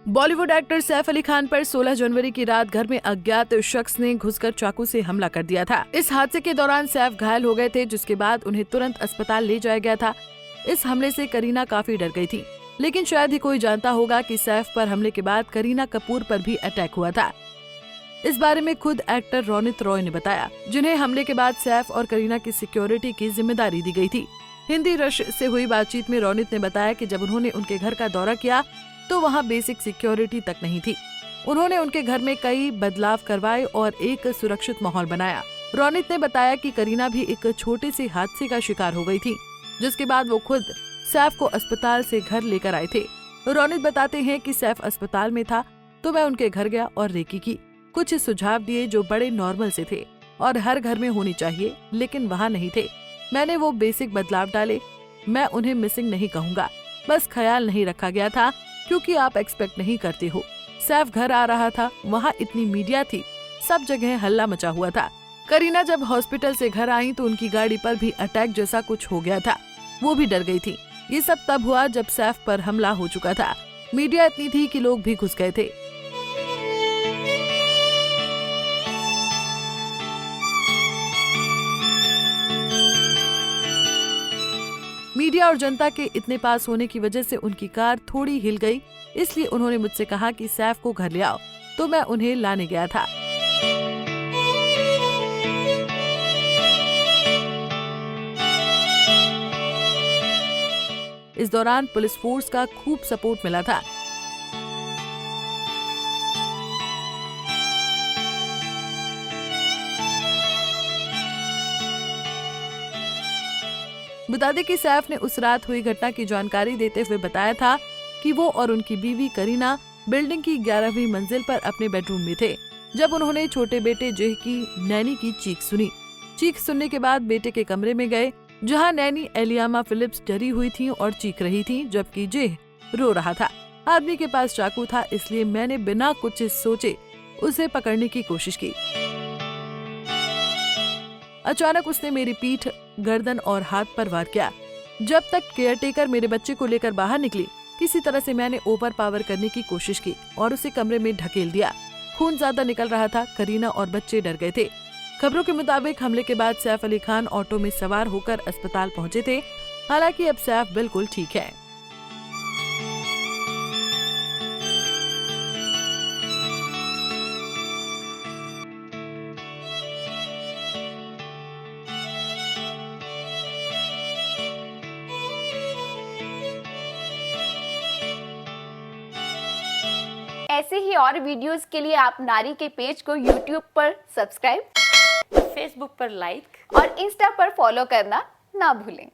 Bollywood actor Saif Ali Khan पर 16 जनवरी की रात घर में अज्ञात शख्स ने घुसकर चाकू से हमला कर दिया था। इस हादसे के दौरान सैफ घायल हो गए थे, जिसके बाद उन्हें तुरंत अस्पताल ले जाया गया था। इस हमले से करीना काफी डर गई थी, लेकिन शायद ही कोई जानता होगा कि सैफ पर हमले के बाद करीना कपूर पर भी अटैक हुआ था। इस बारे में खुद एक्टर रोनित रॉय ने बताया, जिन्हें हमले के बाद सैफ और करीना की सिक्योरिटी की जिम्मेदारी दी गई थी। हिंदी रश से हुई बातचीत में रोनित ने बताया कि जब उन्होंने उनके घर का दौरा किया तो वहां बेसिक सिक्योरिटी तक नहीं थी। उन्होंने उनके घर में कई बदलाव करवाए और एक सुरक्षित माहौल बनाया। रोनित ने बताया कि करीना भी एक छोटे से हादसे का शिकार हो गई थी, जिसके बाद वो खुद सैफ को अस्पताल से घर लेकर आए थे। रोनित बताते हैं कि सैफ अस्पताल में था तो मैं उनके घर गया और रेकी की। कुछ सुझाव दिए जो बड़े नॉर्मल से थे और हर घर में होनी चाहिए, लेकिन वहाँ नहीं थे। मैंने वो बेसिक बदलाव डाले। मैं उन्हें मिसिंग नहीं कहूँगा, बस ख्याल नहीं रखा गया था क्योंकि आप एक्सपेक्ट नहीं करते हो। सैफ घर आ रहा था, वहाँ इतनी मीडिया थी, सब जगह हल्ला मचा हुआ था। करीना जब हॉस्पिटल से घर आई तो उनकी गाड़ी पर भी अटैक जैसा कुछ हो गया था, वो भी डर गई थी। ये सब तब हुआ जब सैफ पर हमला हो चुका था। मीडिया इतनी थी कि लोग भी घुस गए थे। मीडिया और जनता के इतने पास होने की वजह से उनकी कार थोड़ी हिल गई, इसलिए उन्होंने मुझसे कहा कि सैफ को घर ले आओ, तो मैं उन्हें लाने गया था। इस दौरान पुलिस फोर्स का खूब सपोर्ट मिला था। बता दें कि सैफ ने उस रात हुई घटना की जानकारी देते हुए बताया था कि वो और उनकी बीवी करीना बिल्डिंग की 11वीं मंजिल पर अपने बेडरूम में थे, जब उन्होंने छोटे बेटे जेह की नैनी की चीख सुनी। चीख सुनने के बाद बेटे के कमरे में गए, जहां नैनी एलियामा फिलिप्स डरी हुई थी और चीख रही थी, जबकि जेह रो रहा था। आदमी के पास चाकू था, इसलिए मैंने बिना कुछ सोचे उसे पकड़ने की कोशिश की। अचानक उसने मेरी पीठ, गर्दन और हाथ पर वार किया। जब तक केयरटेकर मेरे बच्चे को लेकर बाहर निकली, किसी तरह से मैंने ओवर पावर करने की कोशिश की और उसे कमरे में ढकेल दिया। खून ज्यादा निकल रहा था। करीना और बच्चे डर गए थे। खबरों के मुताबिक हमले के बाद सैफ अली खान ऑटो में सवार होकर अस्पताल पहुंचे थे। हालांकि अब सैफ बिल्कुल ठीक है। ऐसे ही और वीडियोस के लिए आप नारी के पेज को YouTube पर सब्सक्राइब, फेसबुक पर लाइक और इंस्टा पर फॉलो करना ना भूलें।